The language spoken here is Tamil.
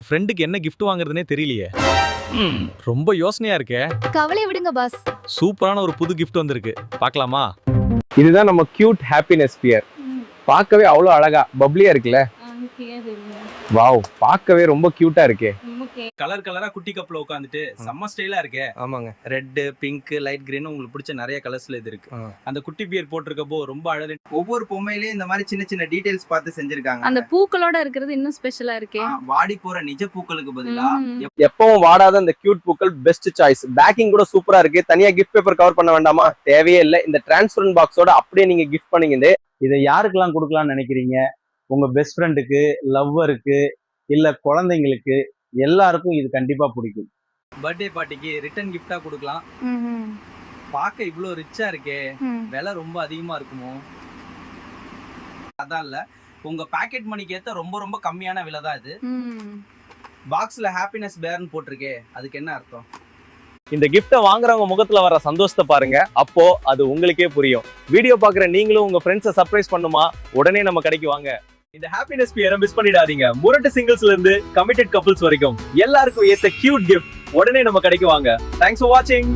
ஃப்ரெண்டுக்கு என்ன gift வாங்குறதுனே தெரியலையே. ரொம்ப யோசனையா இருக்கே. கவலை விடுங்க பாஸ். சூப்பரான ஒரு புது gift வந்திருக்கு. பார்க்கலாமா? இதுதான் நம்ம கியூட் ஹாப்பினஸ் ஸ்பியர். பார்க்கவே அவ்வளோ அழகா பப்ளியா இருக்குல்ல. வாவ், பார்க்கவே ரொம்ப கியூட்டா இருக்கே. கலர் கலரா குட்டி கப்ல உட்காந்துட்டு செம்ம ஸ்டைலா இருக்கே. ஆமாங்க. ரெட், பிங்க், லைட் கிரீன் உங்களுக்கு பிடிச்ச நிறைய கலர்ஸ்ல இது இருக்கு. அந்த குட்டி பியர் போட்டிருக்கப்போ ரொம்ப அழகு. ஒவ்வொரு பொம்மையிலயும் இந்த மாதிரி சின்ன சின்ன டீடைல்ஸ் பார்த்து செஞ்சிருக்காங்க. அந்த பூக்களோட இருக்கிறது இன்னும் ஸ்பெஷலா இருக்கே. வாடி போற நிஜ பூக்களுக்கு பதிலா எப்பவும் வாடாத இந்த கியூட் பூக்கள் பெஸ்ட் சாய்ஸ். பேக்கிங் கூட சூப்பரா இருக்கு. தனியா கிஃப்ட் பேப்பர் கவர் பண்ண வேண்டாமா? தேவையே இல்லை. இந்த டிரான்ஸ்பரன்ட் பாக்ஸோட அப்படியே நீங்க கிஃப்ட் பண்ணீங்க. இதை யாருக்கெல்லாம் கொடுக்கலாம்னு நினைக்கிறீங்க? உங்க பெஸ்ட் ஃப்ரெண்டுக்கு, லவ்வருக்கு, இல்ல குழந்தைங்களுக்கு, எல்லாருக்கும் இது கண்டிப்பா பிடிக்கும். பர்த்டே பார்ட்டிக்கு ரிட்டர்ன் கிஃப்டா கொடுக்கலாம். பார்க்க இவ்வளோ ரிச்சா இருக்கே. விலை ரொம்ப அதிகமா இருக்குமோ? அதான் இல்ல, உங்க பாக்கெட் மணிக்கு ஏத்த ரொம்ப ரொம்ப கம்மியான விலை தான் இது. பாக்ஸ்ல ஹாப்பினஸ் பேர்னு போட்டிருக்கே, அதுக்கு என்ன அர்த்தம்? இந்த கிஃப்ட்டை வாங்குறவங்க முகத்துல வர சந்தோஷத்தை பாருங்க. அப்போ அது உங்களுக்கே புரியும். வீடியோ பாக்குற நீங்களும் உங்க ஃப்ரெண்ட்ஸை சர்ப்ரைஸ் பண்ணுமா? உடனே நம்ம கடைக்கு வாங்க. இந்த ஹாப்பினஸ் பியரை மிஸ் பண்ணிடாதீங்க. முரட்டு சிங்கிள்ஸ்ல இருந்து கமிட்டட் கப்பிள்ஸ் வரைக்கும் எல்லாருக்கும் ஏத்த கியூட் கிஃப்ட் உடனே நம்ம கடைக்கு வாங்க. தேங்க்ஸ் ஃபார் வாட்சிங்.